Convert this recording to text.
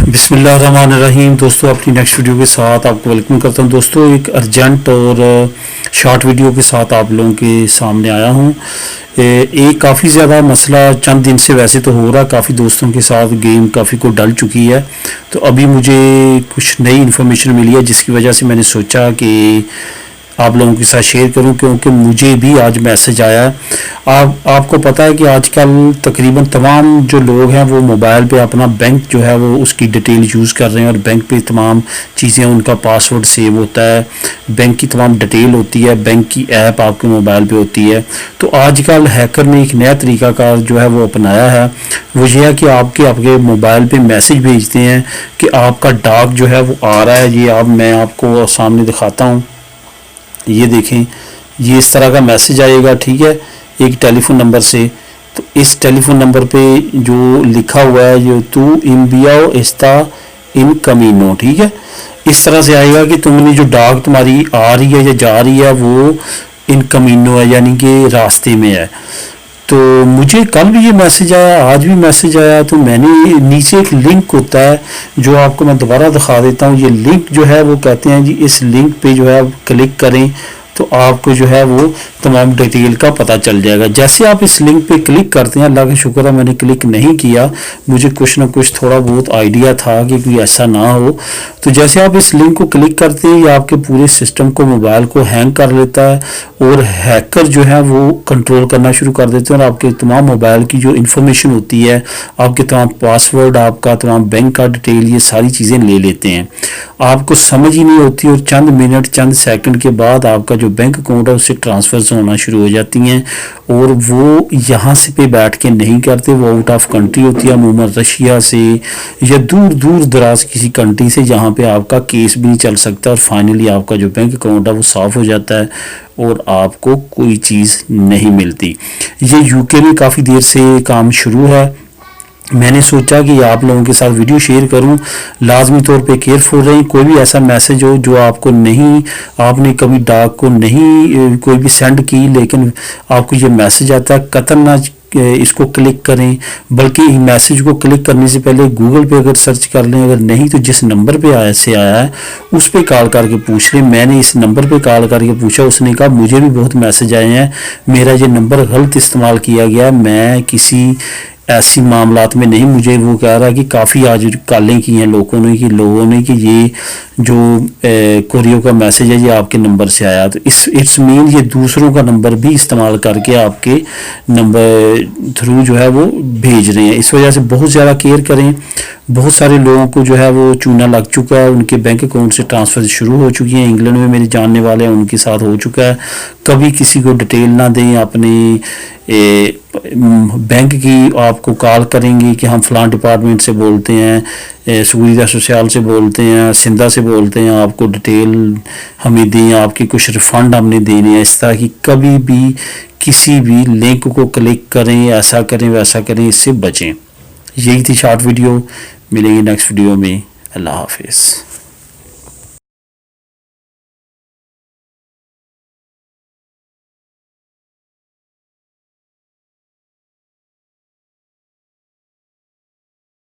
बिस्मिल्लाहिर्रहमानिर्रहीम। दोस्तों, अपनी नेक्स्ट वीडियो के साथ आपको वेलकम करता हूं। दोस्तों, एक अर्जेंट और शॉर्ट वीडियो के साथ आप लोगों के सामने आया हूं। एक काफ़ी ज़्यादा मसला चंद दिन से वैसे तो हो रहा, काफ़ी दोस्तों के साथ गेम काफ़ी को डल चुकी है। तो अभी मुझे कुछ नई इन्फॉर्मेशन मिली है जिसकी वजह से मैंने सोचा कि आप लोगों के साथ शेयर करूं, क्योंकि मुझे भी आज मैसेज आया है। आपको पता है कि आजकल तकरीबन तमाम जो लोग हैं वो मोबाइल पे अपना बैंक जो है वो उसकी डिटेल यूज़ कर रहे हैं, और बैंक पे तमाम चीज़ें, उनका पासवर्ड सेव होता है, बैंक की तमाम डिटेल होती है, बैंक की ऐप आपके मोबाइल पे होती है। तो आजकल हैकर ने एक नया तरीक़ाकार जो है वो अपनाया है। वो ये है कि आपके मोबाइल पे मैसेज भेजते हैं कि आपका डाक जो है वो आ रहा है। ये मैं आपको सामने दिखाता हूँ। ये देखें, ये इस तरह का मैसेज आएगा, ठीक है, एक टेलीफोन नंबर से। तो इस टेलीफोन नंबर पे जो लिखा हुआ है, जो तू इनबियाओ एस्ता इन कमीनो, ठीक है, इस तरह से आएगा कि तुमने जो डाक तुम्हारी आ रही है या जा रही है वो इन कमीनो है, यानी कि रास्ते में है। तो मुझे कल भी ये मैसेज आया, आज भी मैसेज आया। तो मैंने नीचे एक लिंक होता है जो आपको मैं दोबारा दिखा देता हूँ। ये लिंक जो है वो कहते हैं जी, इस लिंक पे जो है आप क्लिक करें तो आपको जो है वो तमाम डिटेल का पता चल जाएगा। जैसे आप इस लिंक पे क्लिक करते हैं, अल्लाह का शुक्र है मैंने क्लिक नहीं किया, मुझे कुछ ना कुछ थोड़ा बहुत आइडिया था कि कोई ऐसा ना हो। तो जैसे आप इस लिंक को क्लिक करते हैं, ये आपके पूरे सिस्टम को, मोबाइल को हैंग कर लेता है, और हैकर जो है वो कंट्रोल करना शुरू कर देते हैं, और आपके तमाम मोबाइल की जो इन्फॉर्मेशन होती है, आपके तमाम पासवर्ड, आपका तमाम बैंक का डिटेल, ये सारी चीज़ें ले लेते हैं। आपको समझ ही नहीं होती, और चंद मिनट, चंद सेकंड के बाद आपका जो बैंक अकाउंट है उससे ट्रांसफर्स होना शुरू हो जाती हैं। और वो यहाँ से पे बैठ के नहीं करते, वो आउट ऑफ कंट्री होती है, अमूमन रशिया से या दूर दूर दराज किसी कंट्री से, जहाँ पे आपका केस भी नहीं चल सकता, और फाइनली आपका जो बैंक अकाउंट है वो साफ़ हो जाता है और आपको कोई चीज़ नहीं मिलती। ये यूके में काफ़ी देर से काम शुरू है। मैंने सोचा कि आप लोगों के साथ वीडियो शेयर करूं। लाजमी तौर पे केयरफुल रहें। कोई भी ऐसा मैसेज हो जो आपको नहीं, आपने कभी डाक को नहीं कोई भी सेंड की, लेकिन आपको ये मैसेज आता है, कतई ना इसको क्लिक करें। बल्कि मैसेज को क्लिक करने से पहले गूगल पे अगर सर्च कर लें, अगर नहीं तो जिस नंबर पे आया है उस पे कॉल करके पूछ लें। मैंने इस नंबर पे कॉल करके पूछा, उसने कहा मुझे भी बहुत मैसेज आए हैं, मेरा ये नंबर गलत इस्तेमाल किया गया, मैं किसी ऐसी मामलात में नहीं। मुझे वो कह रहा है कि काफ़ी आज कॉलें की हैं लोगों ने कि ये जो कोरियर का मैसेज है ये आपके नंबर से आया। तो इट्स मीन ये दूसरों का नंबर भी इस्तेमाल करके आपके नंबर थ्रू जो है वो भेज रहे हैं। इस वजह से बहुत ज़्यादा केयर करें। बहुत सारे लोगों को जो है वो चूना लग चुका है, उनके बैंक अकाउंट से ट्रांसफ़र शुरू हो चुकी हैं। इंग्लैंड में मेरे जानने वाले हैं, उनके साथ हो चुका है। कभी किसी को डिटेल ना दें अपनी बैंक की। आपको कॉल करेंगे कि हम फ़लाँ डिपार्टमेंट से बोलते हैं, सुविधा सोशल से बोलते हैं, सिंधा से बोलते हैं, आपको डिटेल हमें दें, आपके कुछ रिफ़ंड हमने देने हैं। इस तरह की कभी भी किसी भी लिंक को क्लिक करें, ऐसा करें वैसा करें, इससे बचें। यही थी शॉर्ट वीडियो। मिलेंगे नेक्स्ट वीडियो में। अल्लाह हाफिज़।